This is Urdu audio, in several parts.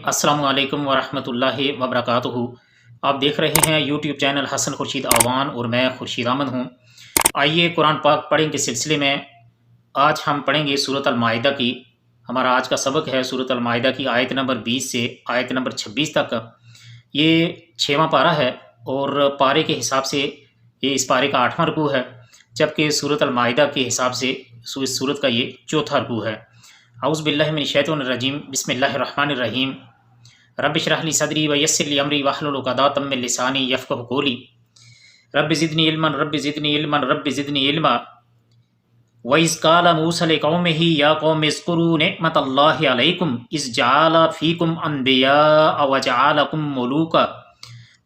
السلام علیکم ورحمۃ اللہ وبرکاتہ۔ آپ دیکھ رہے ہیں یوٹیوب چینل حسن خورشید آوان اور میں خورشید احمد ہوں۔ آئیے قرآن پاک پڑھیں کے سلسلے میں آج ہم پڑھیں گے سورۃ المائدہ کی۔ ہمارا آج کا سبق ہے سورۃ المائدہ کی آیت نمبر 20 سے آیت نمبر 26 تک۔ یہ 6واں پارہ ہے اور پارے کے حساب سے یہ اس پارے کا 8واں رکوع ہے، جبکہ سورۃ المائدہ کے حساب سے اس سورت کا یہ 4تھا رکوع ہے۔ اعوذ باللہ من الشیطان الرجیم، بسم اللہ الرحمن الرحیم۔ رب اشرح لی صدری ویسر لی امری واحلل عقدۃ من لسانی یفقهوا قولی۔ رب زدنی علما رب زدنی علما رب زدنی علما۔ وَإِذْ قَالَ مُوسَىٰ لِقَوْمِهِ يَا قَوْمِ اذْكُرُوا نِعْمَةَ اللَّهِ عَلَيْكُمْ إِذْ جَعَلَ فِيكُمْ أَنْبِيَاءَ وَجَعَلَكُمْ مُلُوكًا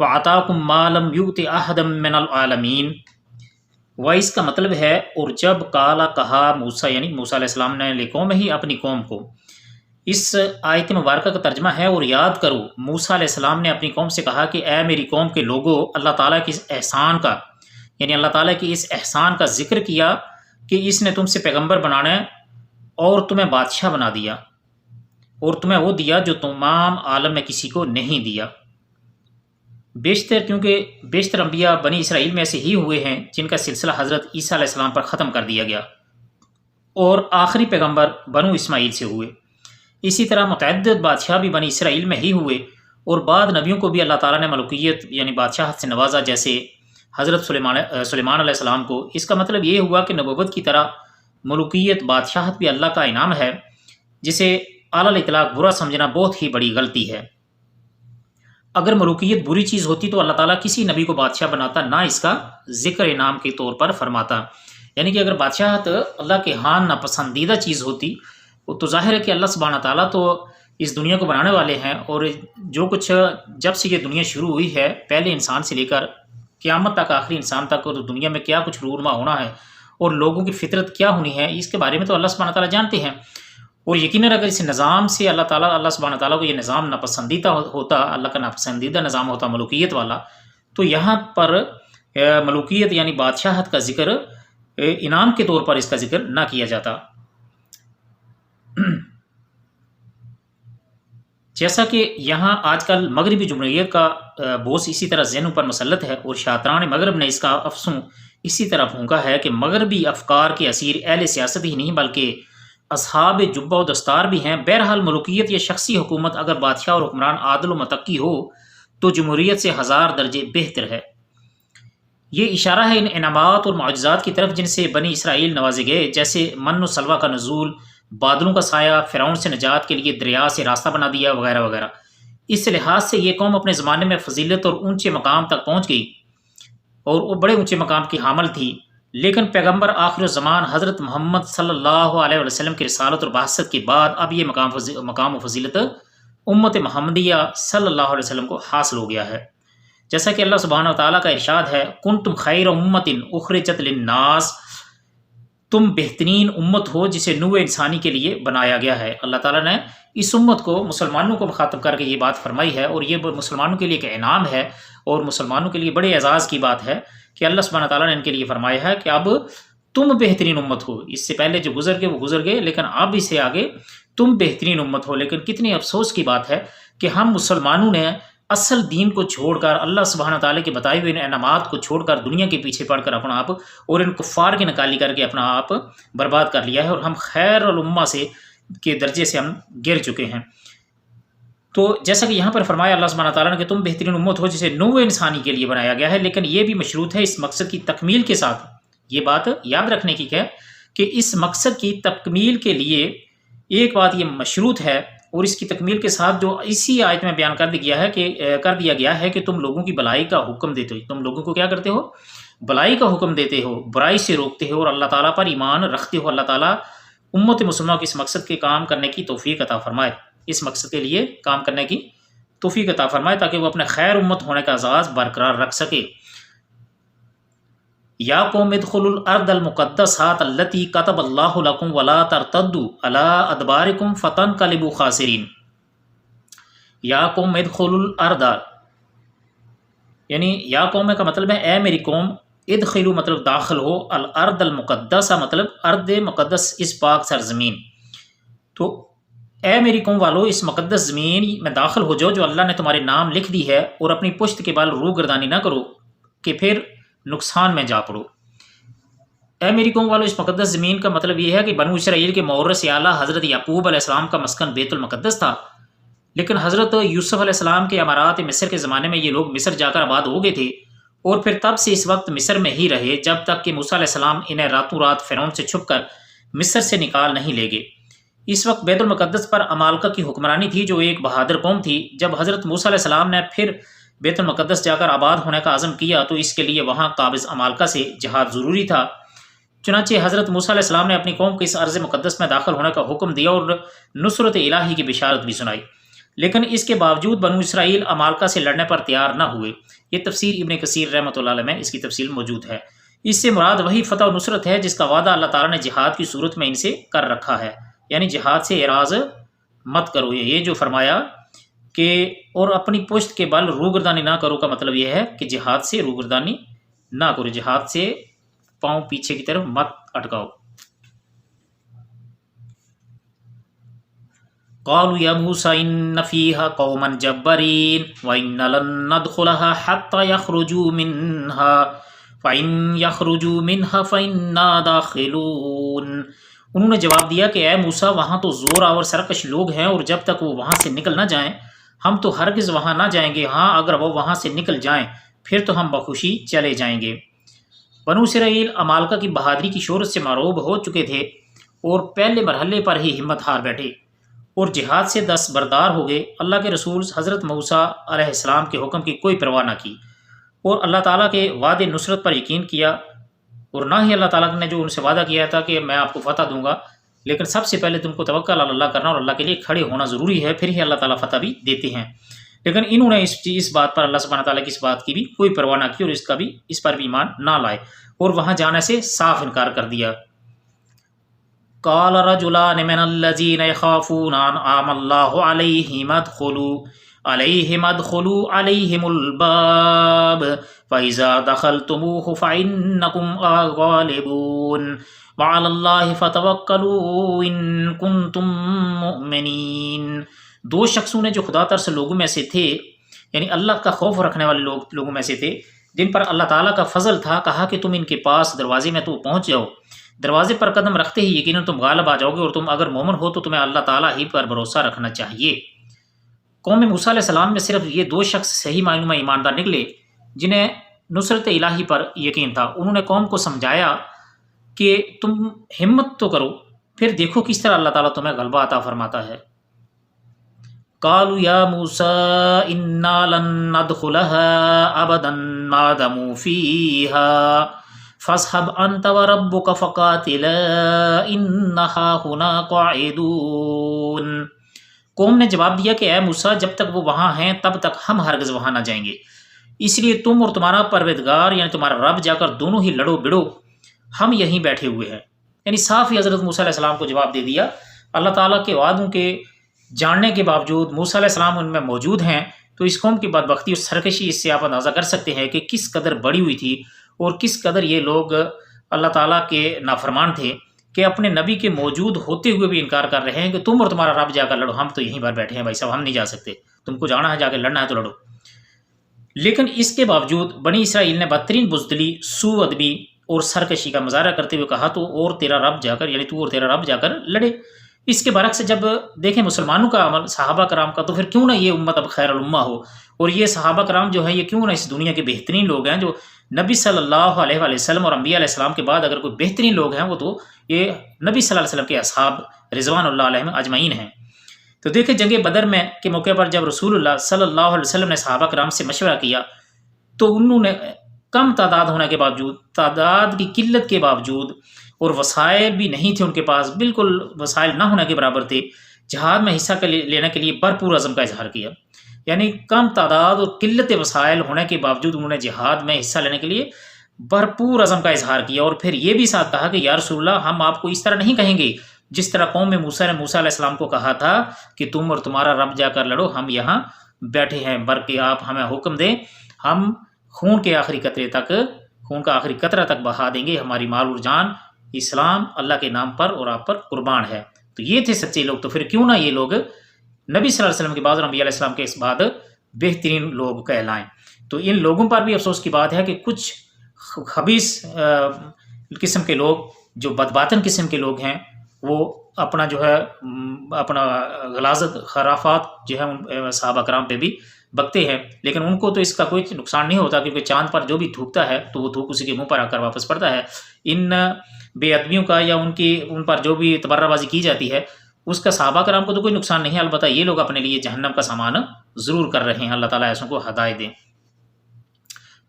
وَآتَاكُمْ مَا لَمْ يُؤْتِ أَحَدًا مِّنَ الْعَالَمِينَ۔ وَإِذْ کا مطلب ہے اور جب قال کہا موسیٰ یعنی موسیٰ علیہ السلام نے لقومہ اپنی قوم کو۔ اس آیت مبارکہ کا ترجمہ ہے اور یاد کرو موسیٰ علیہ السلام نے اپنی قوم سے کہا کہ اے میری قوم کے لوگو، اللہ تعالیٰ کی اس احسان کا یعنی اللہ تعالیٰ کی اس احسان کا ذکر کیا کہ اس نے تم سے پیغمبر بنانا اور تمہیں بادشاہ بنا دیا اور تمہیں وہ دیا جو تمام عالم میں کسی کو نہیں دیا۔ کیونکہ بیشتر انبیاء بنی اسرائیل میں ایسے ہی ہوئے ہیں جن کا سلسلہ حضرت عیسیٰ علیہ السلام پر ختم کر دیا گیا اور آخری پیغمبر بنو اسماعیل سے ہوئے۔ اسی طرح متعدد بادشاہ بھی بنی اسرائیل میں ہی ہوئے اور بعد نبیوں کو بھی اللہ تعالیٰ نے ملوکیت یعنی بادشاہت سے نوازا، جیسے حضرت سلیمان علیہ السلام کو۔ اس کا مطلب یہ ہوا کہ نبوت کی طرح ملوکیت بادشاہت بھی اللہ کا انعام ہے، جسے اعلیٰ الاطلاق برا سمجھنا بہت ہی بڑی غلطی ہے۔ اگر ملوکیت بری چیز ہوتی تو اللہ تعالیٰ کسی نبی کو بادشاہ بناتا، نہ اس کا ذکر انعام کے طور پر فرماتا۔ یعنی کہ اگر بادشاہت اللہ کے ہاں ناپسندیدہ چیز ہوتی تو ظاہر ہے کہ اللہ سبحانہ تعالیٰ تو اس دنیا کو بنانے والے ہیں، اور جو کچھ جب سے یہ دنیا شروع ہوئی ہے پہلے انسان سے لے کر قیامت تک آخری انسان تک، اور دنیا میں کیا کچھ رونما ہونا ہے اور لوگوں کی فطرت کیا ہونی ہے، اس کے بارے میں تو اللہ سبحانہ تعالیٰ جانتے ہیں۔ اور یقیناً اگر اس نظام سے اللہ سبحانہ تعالیٰ کو یہ نظام ناپسندیدہ ہوتا، اللہ کا ناپسندیدہ نظام ہوتا ملوکیت والا، تو یہاں پر ملوکیت یعنی بادشاہت کا ذکر انعام کے طور پر اس کا ذکر نہ کیا جاتا۔ جیسا کہ یہاں آج کل مغربی جمہوریت کا بوس اسی طرح ذہنوں پر مسلط ہے، اور شاطران مغرب نے اس کا افسوں اسی طرح پھونکا ہے کہ مغربی افکار کے اسیر اہل سیاست ہی نہیں بلکہ اصحاب جبہ و دستار بھی ہیں۔ بہرحال ملوکیت یا شخصی حکومت اگر بادشاہ اور حکمران عادل و متقی ہو تو جمہوریت سے 1000 درجے بہتر ہے۔ یہ اشارہ ہے ان انعامات اور معجزات کی طرف جن سے بنی اسرائیل نوازے گئے، جیسے من و سلوہ کا نزول، بادلوں کا سایہ، فرعون سے نجات کے لیے دریا سے راستہ بنا دیا، وغیرہ وغیرہ۔ اس لحاظ سے یہ قوم اپنے زمانے میں فضیلت اور اونچے مقام تک پہنچ گئی اور وہ بڑے اونچے مقام کی حامل تھی، لیکن پیغمبر آخر الزمان حضرت محمد صلی اللہ علیہ وسلم کی رسالت اور بعثت کے بعد اب یہ مقام و فضیلت امت محمدیہ صلی اللہ علیہ وسلم کو حاصل ہو گیا ہے۔ جیسا کہ اللہ سبحانہ وتعالیٰ کا ارشاد ہے، کنتم خیر امت اخرجت للناس، تم بہترین امت ہو جسے نوع انسانی کے لیے بنایا گیا ہے۔ اللہ تعالیٰ نے اس امت کو مسلمانوں کو مخاطب کر کے یہ بات فرمائی ہے، اور یہ مسلمانوں کے لیے ایک انعام ہے اور مسلمانوں کے لیے بڑے اعزاز کی بات ہے کہ اللہ سبحانہ تعالیٰ نے ان کے لیے فرمایا ہے کہ اب تم بہترین امت ہو۔ اس سے پہلے جو گزر گئے وہ گزر گئے، لیکن اب اس سے آگے تم بہترین امت ہو۔ لیکن کتنی افسوس کی بات ہے کہ ہم مسلمانوں نے اصل دین کو چھوڑ کر، اللہ سبحانہ تعالیٰ کے بتائے ہوئے ان انعامات کو چھوڑ کر دنیا کے پیچھے پڑ کر اپنا آپ اور ان کفار کی نکالی کر کے اپنا آپ برباد کر لیا ہے، اور ہم خیر الامہ سے کے درجے سے ہم گر چکے ہیں۔ تو جیسا کہ یہاں پر فرمایا اللہ سبحانہ تعالیٰ نے کہ تم بہترین امت ہو جسے نوع انسانی کے لیے بنایا گیا ہے، لیکن یہ بھی مشروط ہے اس مقصد کی تکمیل کے ساتھ۔ یہ بات یاد رکھنے کی ہے کہ اس مقصد کی تکمیل کے لیے ایک بات یہ مشروط ہے، اور اس کی تکمیل کے ساتھ جو اسی آیت میں بیان کر دیا گیا ہے کہ تم لوگوں کی بھلائی کا حکم دیتے ہو، تم لوگوں کو کیا کرتے ہو؟ بھلائی کا حکم دیتے ہو، برائی سے روکتے ہو، اور اللہ تعالیٰ پر ایمان رکھتے ہو۔ اللہ تعالیٰ امت مسلمہ کو اس مقصد کے کام کرنے کی توفیق عطا فرمائے، اس مقصد کے لیے کام کرنے کی توفیق عطا فرمائے تاکہ وہ اپنے خیر امت ہونے کا اعزاز برقرار رکھ سکے۔ یا قوم ادخلوا الارض المقدسات التي كتب الله لكم ولا ترتدوا على ادباركم فتنقلبوا خاسرين۔ یا قوم ادخلوا الارض یعنی یا قوم کا مطلب ہے اے میری قوم، ادخلوا مطلب داخل ہو، الارض المقدسہ مطلب ارض مقدس، اس پاک سرزمین۔ تو اے میری قوم والو، اس مقدس زمین میں داخل ہو جاؤ جو اللہ نے تمہارے نام لکھ دی ہے، اور اپنی پشت کے بال روح گردانی نہ کرو کہ پھر نقصان میں جا پڑو۔ اے میری قوم والو، اس مقدس زمین کا مطلب یہ ہے کہ بنو اسرائیل کے مورث اعلیٰ حضرت یعقوب علیہ السلام کا مسکن بیت المقدس تھا، لیکن حضرت یوسف علیہ السلام کے امارات مصر کے زمانے میں یہ لوگ مصر جا کر آباد ہو گئے تھے، اور پھر تب سے اس وقت مصر میں ہی رہے جب تک کہ موسیٰ علیہ السلام انہیں راتوں رات فرعون سے چھپ کر مصر سے نکال نہیں لے گئے۔ اس وقت بیت المقدس پر عمالقہ کی حکمرانی تھی جو ایک بہادر قوم تھی۔ جب حضرت موسیٰ علیہ السلام نے پھر بیت المقدس جا کر آباد ہونے کا عزم کیا تو اس کے لیے وہاں قابض عمالقہ سے جہاد ضروری تھا۔ چنانچہ حضرت موسیٰ علیہ السلام نے اپنی قوم کو اس ارض مقدس میں داخل ہونے کا حکم دیا اور نصرت الہی کی بشارت بھی سنائی، لیکن اس کے باوجود بنو اسرائیل عمالقہ سے لڑنے پر تیار نہ ہوئے۔ یہ تفسیر ابن کثیر رحمۃ اللہ علیہ میں اس کی تفصیل موجود ہے۔ اس سے مراد وہی فتح و نصرت ہے جس کا وعدہ اللہ تعالیٰ نے جہاد کی صورت میں ان سے کر رکھا ہے، یعنی جہاد سے اعراض مت کرو۔ یہ جو فرمایا کہ اور اپنی پشت کے بل روگردانی نہ کرو کا مطلب یہ ہے کہ جہاد سے روگردانی نہ کرو، جہاد سے پاؤں پیچھے کی طرف مت اٹکاؤ۔ قالوا یا موسیٰ ان فیہا قوما جبارین وإنا لن ندخلها حتى يخرجوا منها فإن يخرجوا منها فإنا داخلون۔ انہوں نے جواب دیا کہ اے موسیٰ، وہاں تو زور آور سرکش لوگ ہیں، اور جب تک وہ وہاں سے نکل نہ جائیں ہم تو ہرگز وہاں نہ جائیں گے، ہاں اگر وہ وہاں سے نکل جائیں پھر تو ہم بخوشی چلے جائیں گے۔ بنو اسرائیل عمالقہ کی بہادری کی شہرت سے معروب ہو چکے تھے اور پہلے مرحلے پر ہی ہمت ہار بیٹھے اور جہاد سے دستبردار ہو گئے۔ اللہ کے رسول حضرت موسیٰ علیہ السلام کے حکم کی کوئی پرواہ نہ کی اور اللہ تعالیٰ کے وعدے نصرت پر یقین کیا، اور نہ ہی اللہ تعالیٰ نے جو ان سے وعدہ کیا تھا کہ میں آپ کو فتح دوں گا، لیکن سب سے پہلے تم کو توکل علی اللہ کرنا اور اللہ کے لیے کھڑے ہونا ضروری ہے، پھر ہی اللہ تعالیٰ فتح بھی دیتے ہیں۔ لیکن انہوں نے اس بات پر اللہ سبحانہ تعالیٰ کی اس بات کی بھی کوئی پرواہ نہ کی اور اس پر بھی ایمان نہ لائے اور وہاں جانے سے صاف انکار کر دیا۔ قال رجلان من الذين يخافون انعم الله عليهم ادخلوا عليهم الباب فإذا دخلتموه فإنكم غالبون وعلى الله فتوكلوا إن كنتم مؤمنين۔ دو شخصوں نے جو خدا ترس لوگوں میں سے تھے، یعنی اللہ کا خوف رکھنے والے لوگوں میں سے تھے، جن پر اللہ تعالیٰ کا فضل تھا، کہا کہ تم ان کے پاس دروازے میں تو پہنچ جاؤ، دروازے پر قدم رکھتے ہی یقیناً تم غالب آ جاؤ گے، اور تم اگر مومن ہو تو تمہیں اللہ تعالیٰ ہی پر بھروسہ رکھنا چاہیے۔ قوم موسیٰ علیہ السلام میں صرف یہ دو شخص صحیح معنوں میں ایماندار نکلے جنہیں نصرت الہی پر یقین تھا۔ انہوں نے قوم کو سمجھایا کہ تم ہمت تو کرو، پھر دیکھو کس طرح اللہ تعالیٰ تمہیں غلبہ عطا فرماتا ہے۔ قالوا یا موسیٰ انا لن ندخلها ابدا ما دموا فیہا فاذهب انت وربك فقاتلا انہا ہنا قاعدون۔ قوم نے جواب دیا کہ اے موسیٰ، جب تک وہ وہاں ہیں تب تک ہم ہرگز وہاں نہ جائیں گے، اس لیے تم اور تمہارا پروردگار یعنی تمہارا رب جا کر دونوں ہی لڑو بڑو، ہم یہیں بیٹھے ہوئے ہیں۔ یعنی صاف ہی حضرت موسیٰ علیہ السلام کو جواب دے دیا۔ اللہ تعالیٰ کے وعدوں کے جاننے کے باوجود موسیٰ علیہ السلام ان میں موجود ہیں، تو اس قوم کی بدبختی اور سرکشی اس سے آپ اندازہ کر سکتے ہیں کہ کس قدر بڑی ہوئی تھی اور کس قدر یہ لوگ اللہ تعالیٰ کے نافرمان تھے کہ اپنے نبی کے موجود ہوتے ہوئے بھی انکار کر رہے ہیں کہ تم اور تمہارا رب جا کر لڑو، ہم تو یہیں پر بیٹھے ہیں بھائی صاحب، ہم نہیں جا سکتے، تم کو جانا ہے جا کے لڑنا ہے تو لڑو۔ لیکن اس کے باوجود بنی اسرائیل نے بدترین بزدلی، سوء ادبی اور سرکشی کا مظاہرہ کرتے ہوئے کہا تو اور تیرا رب جا کر، یعنی تو اور تیرا رب جا کر لڑے۔ اس کے برعکس جب دیکھیں مسلمانوں کا عمل صحابہ کرام کا، تو پھر کیوں نہ یہ امت اب خیر الامہ ہو، اور یہ صحابہ کرام جو ہیں یہ کیوں نہ اس دنیا کے بہترین لوگ ہیں، جو نبی صلی اللہ علیہ وآلہ وسلم اور انبیاء علیہ السلام کے بعد اگر کوئی بہترین لوگ ہیں وہ تو یہ نبی صلی اللہ علیہ وسلم کے اصحاب رضوان اللہ علیہم اجمعین ہیں۔ تو دیکھیں جنگ بدر میں کے موقع پر جب رسول اللہ صلی اللہ علیہ وسلم نے صحابہ کرام سے مشورہ کیا تو انہوں نے کم تعداد ہونے کے باوجود، تعداد کی قلت کے باوجود، اور وسائل بھی نہیں تھے ان کے پاس، بالکل وسائل نہ ہونے کے برابر تھے، جہاد میں حصہ لینے کے لیے بھرپور عزم کا اظہار کیا۔ یعنی کم تعداد اور قلت وسائل ہونے کے باوجود انہوں نے جہاد میں حصہ لینے کے لیے بھرپور عزم کا اظہار کیا، اور پھر یہ بھی ساتھ کہا کہ یا رسول اللہ، ہم آپ کو اس طرح نہیں کہیں گے جس طرح قوم موسیٰ نے موسیٰ علیہ السلام کو کہا تھا کہ تم اور تمہارا رب جا کر لڑو، ہم یہاں بیٹھے ہیں، بلکہ آپ ہمیں حکم دیں، ہم خون کے آخری قطرے تک، خون کا آخری قطرہ تک بہا دیں گے، ہماری مال اور جان اسلام اللہ کے نام پر اور آپ پر قربان ہے۔ تو تو یہ تھے سچے لوگ، تو پھر کیوں نہ یہ لوگ نبی صلی اللہ علیہ وسلم کے بعد اور انبیاء علیہ السلام کے اس بعد بہترین لوگ کہلائیں۔ تو ان لوگوں پر بھی افسوس کی بات ہے کہ کچھ خبیث قسم کے لوگ، جو بدباطن قسم کے لوگ ہیں، وہ اپنا جو ہے اپنا غلاظت خرافات جو ہے ان صحابہ کرام پہ بھی بکتے ہیں، لیکن ان کو تو اس کا کوئی نقصان نہیں ہوتا، کیونکہ چاند پر جو بھی تھوکتا ہے تو وہ تھوک اسی کے منہ پر آ کر واپس پڑتا ہے۔ ان بے ادبیوں کا یا ان پر جو بھی تبرہ بازی کی جاتی ہے، اس کا صحابہ کرام کو تو کوئی نقصان نہیں ہے، البتہ یہ لوگ اپنے لیے جہنم کا سامان ضرور کر رہے ہیں۔ اللہ تعالیٰ ایسوں کو ہدایت دیں۔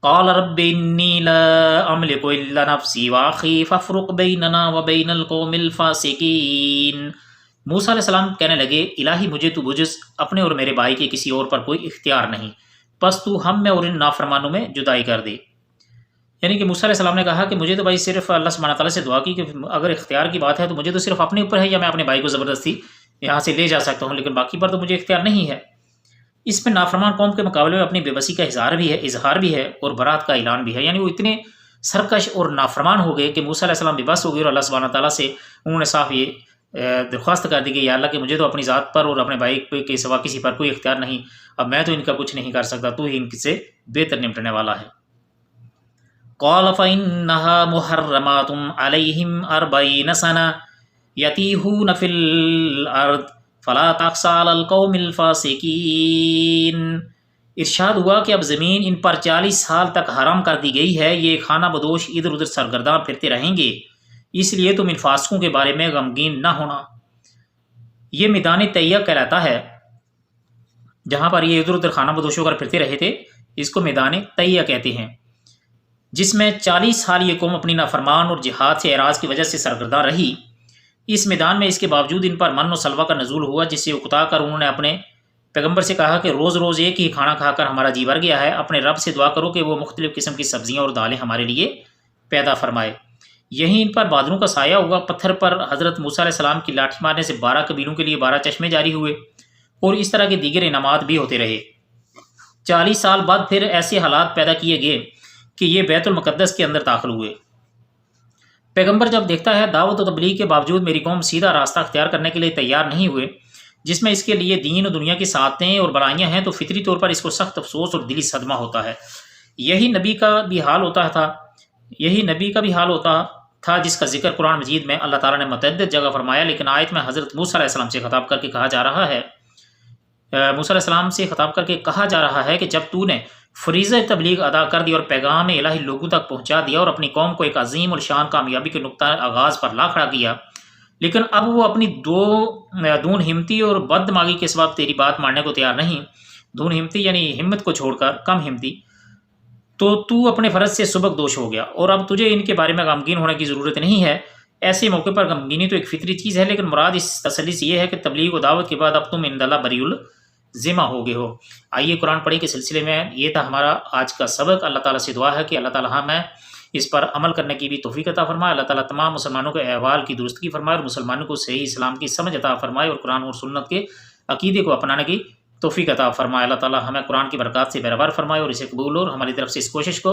قال رب انی لا املک الا نفسی واخی فافرق بیننا وبین القوم الفاسقین۔ موسیٰ علیہ السلام کہنے لگے، الہی مجھے تو بجز اپنے اور میرے بھائی کے کسی اور پر کوئی اختیار نہیں، پس تو ہم میں اور ان نافرمانوں میں جدائی کر دے۔ یعنی کہ موسیٰ علیہ السلام نے کہا کہ مجھے تو بھائی صرف اللہ سبحانہ تعالیٰ سے دعا کی کہ اگر اختیار کی بات ہے تو مجھے تو صرف اپنے اوپر ہے، یا میں اپنے بھائی کو زبردستی یہاں سے لے جا سکتا ہوں، لیکن باقی پر تو مجھے اختیار نہیں ہے۔ اس میں نافرمان قوم کے مقابلے میں اپنی بے بسی کا اظہار بھی ہے اور برات کا اعلان بھی ہے، یعنی وہ اتنے سرکش اور نافرمان ہو گئے کہ موسیٰ علیہ السلام بے بس ہو گئے، اور اللہ سبحانہ تعالیٰ سے انہوں نے صاف یہ درخواست کر دی کہ یا اللہ کہ مجھے تو اپنی ذات پر اور اپنے بھائی کے سوا کسی پر کوئی اختیار نہیں، اب میں تو ان کا کچھ نہیں کر سکتا، تو ہی ان سے بہتر نمٹنے والا ہے۔ قال فإنها محرمات عليهم 40 سنة يتيهون في الأرض فلا تخس على القوم الفاسقين۔ ارشاد ہوا کہ اب زمین ان پر 40 سال تک حرام کر دی گئی ہے، یہ خانہ بدوش ادھر ادھر سرگرداں پھرتے رہیں گے، اس لیے تم ان فاسقوں کے بارے میں غمگین نہ ہونا۔ یہ میدان طیہ کہلاتا ہے، جہاں پر یہ ادھر ادھر خانہ بدوش ہو کر پھرتے رہے تھے، اس کو میدان طیہ کہتے ہیں، جس میں 40 سال یہ قوم اپنی نافرمان اور جہاد سے اعراض کی وجہ سے سرگرداں رہی۔ اس میدان میں اس کے باوجود ان پر من و سلوہ کا نزول ہوا، جس سے اکتا کر انہوں نے اپنے پیغمبر سے کہا کہ روز روز ایک ہی کھانا کھا کر ہمارا جی بھر گیا ہے، اپنے رب سے دعا کرو کہ وہ مختلف قسم کی سبزیاں اور دالیں ہمارے لیے پیدا فرمائے۔ یہی ان پر بادلوں کا سایہ ہوا۔ پتھر پر حضرت موسیٰ علیہ السلام کی لاٹھی مارنے سے 12 قبیلوں کے لیے 12 چشمے جاری ہوئے، اور اس طرح کے دیگر انعامات بھی ہوتے رہے۔ 40 سال بعد پھر ایسے حالات پیدا کیے گئے کہ یہ بیت المقدس کے اندر داخل ہوئے۔ پیغمبر جب دیکھتا ہے دعوت و تبلیغ کے باوجود میری قوم سیدھا راستہ اختیار کرنے کے لیے تیار نہیں ہوئے، جس میں اس کے لیے دین و دنیا کی سعادتیں اور برائیاں ہیں، تو فطری طور پر اس کو سخت افسوس اور دلی صدمہ ہوتا ہے۔ یہی نبی کا بھی حال ہوتا تھا جس کا ذکر قرآن مجید میں اللہ تعالیٰ نے متعدد جگہ فرمایا، لیکن آیت میں حضرت موسیٰ علیہ السلام سے خطاب کر کے کہا جا رہا ہے کہ جب تو نے فریضہ تبلیغ ادا کر دی اور پیغام الہی لوگوں تک پہنچا دیا اور اپنی قوم کو ایک عظیم الشان کامیابی کے نقطہ آغاز پر لا کھڑا کیا، لیکن اب وہ اپنی دون ہمتی اور بد دماغی کے سبب تیری بات ماننے کو تیار نہیں۔ دون ہمتی یعنی ہمت کو چھوڑ کر کم ہمتی، تو اپنے فرض سے سبق دوش ہو گیا، اور اب تجھے ان کے بارے میں غمگین ہونے کی ضرورت نہیں ہے۔ ایسے موقع پر غمگینی تو ایک فطری چیز ہے، لیکن مراد اس تسلی سے یہ ہے کہ تبلیغ و دعوت کے بعد اب تم عند اللہ بری الذمہ ہو گئے ہو۔ آئیے قرآن پڑھیں کے سلسلے میں یہ تھا ہمارا آج کا سبق۔ اللہ تعالیٰ سے دعا ہے کہ اللہ تعالیٰ ہمیں اس پر عمل کرنے کی بھی توفیق عطا فرمائے۔ اللہ تعالیٰ تمام مسلمانوں کے احوال کی درستگی فرمائے اور مسلمانوں کو صحیح اسلام کی سمجھ عطا فرمائے اور قرآن اور سنت کے عقیدے کو اپنانے کی توفیق عطا فرمائے۔ اللہ تعالیٰ ہمیں قرآن کی برکات سے بہربار فرمائے اور اسے قبول اور ہماری طرف سے اس کوشش کو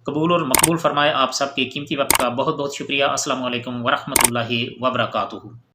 قبول اور مقبول فرمائے۔ آپ سب کے قیمتی وقت کا بہت بہت شکریہ۔ السلام علیکم ورحمۃ اللہ وبرکاتہ۔